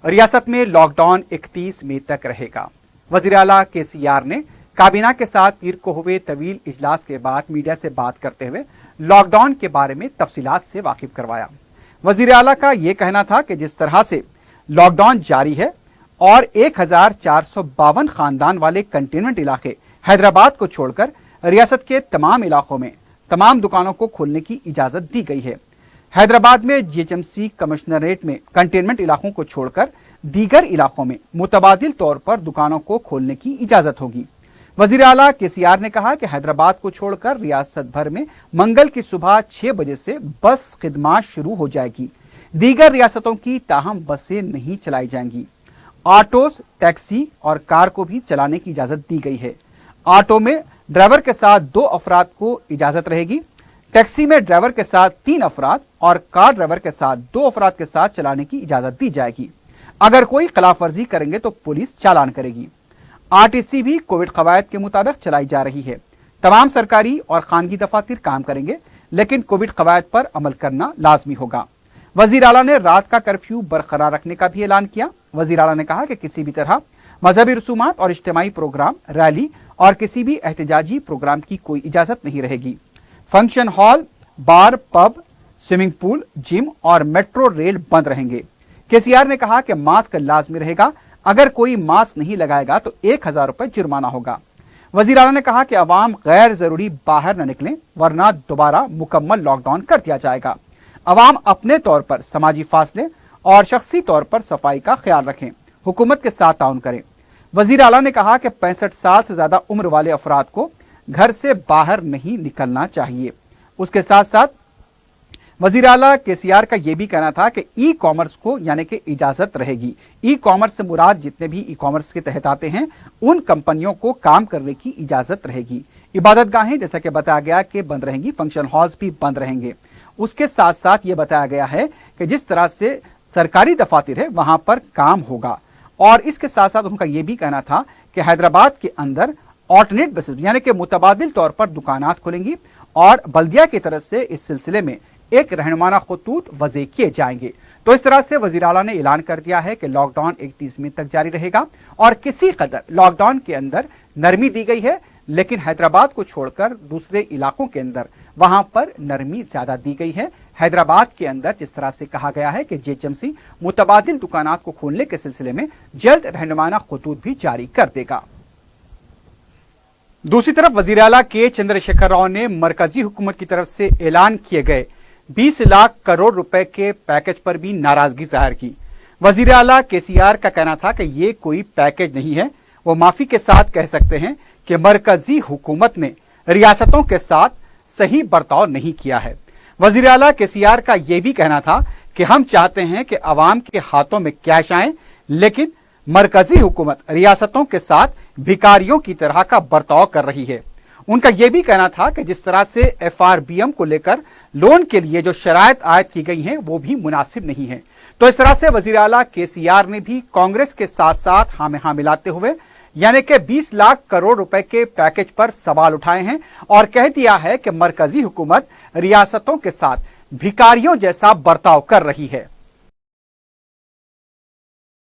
रियासत में लॉकडाउन 31 मई तक रहेगा। वजीर आला केसीआर ने काबीना के साथ पीर को हुए तवील इजलास के बाद मीडिया से बात करते हुए लॉकडाउन के बारे में तफसीलात से वाकिफ करवाया। वजीर आला का यह कहना था कि जिस तरह से लॉकडाउन जारी है और 1452 खानदान वाले कंटेनमेंट इलाके हैदराबाद को छोड़कर रियासत के तमाम इलाकों में तमाम दुकानों को खोलने की इजाजत दी गई है। हैदराबाद में जीएचएमसी कमिश्नरेट में कंटेनमेंट इलाकों को छोड़कर दीगर इलाकों में मुतबादिल तौर पर दुकानों को खोलने की इजाजत होगी। वजीर आला केसीआर ने कहा कि हैदराबाद को छोड़कर रियासत भर में मंगल की सुबह 6 बजे से बस खिदमत शुरू हो जाएगी। दीगर रियासतों की ताहम बसें नहीं चलाई जाएंगी। ऑटोस, टैक्सी और कार को भी चलाने की इजाजत दी गई है। ऑटो में ड्राइवर के साथ 2 अफराद को इजाजत रहेगी। टैक्सी में ड्राइवर के साथ 3 अफराद और कार ड्राइवर के साथ 2 अफराद के साथ चलाने की इजाजत दी जाएगी। अगर कोई खिलाफ वर्जी करेंगे तो पुलिस चालान करेगी। आरटीसी भी कोविड कवायद के मुताबिक चलाई जा रही है। तमाम सरकारी और खानगी दफातर काम करेंगे, लेकिन कोविड कवायद पर अमल करना लाजमी होगा। वजीर आला ने रात का कर्फ्यू बरकरार रखने का भी ऐलान किया। वजीर आला ने कहा कि किसी भी तरह मजहबी रसूमात और इज्तिमाई प्रोग्राम, रैली और किसी भी एहतजाजी प्रोग्राम की कोई इजाजत नहीं रहेगी। फंक्शन हॉल, बार, पब, स्विमिंग पूल, जिम और मेट्रो रेल बंद रहेंगे। केसीआर ने कहा कि मास्क लाजमी रहेगा। अगर कोई मास्क नहीं लगाएगा तो 1000 रुपए जुर्माना होगा। वजीर आला ने कहा कि अवाम गैर जरूरी बाहर न निकलें, वरना दोबारा मुकम्मल लॉकडाउन कर दिया जाएगा। अवाम अपने तौर पर समाजी फासले और शख्सी तौर पर सफाई का ख्याल रखें, हुकूमत के साथ ताउन करें। वजीर आला ने कहा कि 65 साल से ज्यादा उम्र वाले अफराद को घर से बाहर नहीं निकलना चाहिए। उसके साथ साथ वजीर आला केसीआर का यह भी कहना था कि ई कॉमर्स को यानी कि इजाजत रहेगी। ई कॉमर्स से मुराद जितने भी ई कॉमर्स के तहत आते हैं उन कंपनियों को काम करने की इजाजत रहेगी। इबादत गाहें जैसा कि बताया गया कि बंद रहेंगी, फंक्शन हॉल्स भी बंद रहेंगे। उसके साथ साथ ये बताया गया है कि जिस तरह से सरकारी दफातर है वहां पर काम होगा। और इसके साथ साथ उनका यह भी कहना था कि हैदराबाद के अंदर ऑल्टरनेट बसेस यानी कि मुतबादिल तौर पर दुकानात खुलेंगी और बल्दिया की तरफ से इस सिलसिले में एक रहनुमाना खतूत वज़े किए जाएंगे। तो इस तरह से वज़ीर आला ने ऐलान कर दिया है कि लॉकडाउन 31 मई तक जारी रहेगा और किसी कदर लॉकडाउन के अंदर नरमी दी गई है, लेकिन हैदराबाद को छोड़कर दूसरे इलाकों के अंदर वहां पर नरमी ज्यादा दी गई है। हैदराबाद के अंदर जिस तरह से कहा गया है कि जीएचएमसी मुतबादिल दुकानात को खोलने के सिलसिले में जल्द रहनुमाना खतूत भी जारी कर देगा। दूसरी तरफ वजीर आला के चंद्रशेखर राव ने मरकजी हुकूमत की तरफ से ऐलान किए गए 20 लाख करोड़ रुपए के पैकेज पर भी नाराजगी जाहिर की। वजीर आला केसीआर का कहना था कि ये कोई पैकेज नहीं है। वो माफी के साथ कह सकते हैं कि मरकजी हुकूमत ने रियासतों के साथ सही बर्ताव नहीं किया है। वजीर आला केसीआर का यह भी कहना था कि हम चाहते हैं कि अवाम के हाथों में कैश आए, लेकिन मरकजी हुकूमत रियासतों के साथ भिखारियों की तरह का बर्ताव कर रही है। उनका यह भी कहना था कि जिस तरह से एफआरबीएम को लेकर लोन के लिए जो शराइत आयद की गई हैं वो भी मुनासिब नहीं है। तो इस तरह से वजीर आला केसीआर ने भी कांग्रेस के साथ साथ हाँ में हाँ मिलाते हुए यानी कि 20 लाख करोड़ रुपए के पैकेज पर सवाल उठाए हैं और कह दिया है कि मरकजी हुकूमत रियासतों के साथ भिखारियों जैसा बर्ताव कर रही है।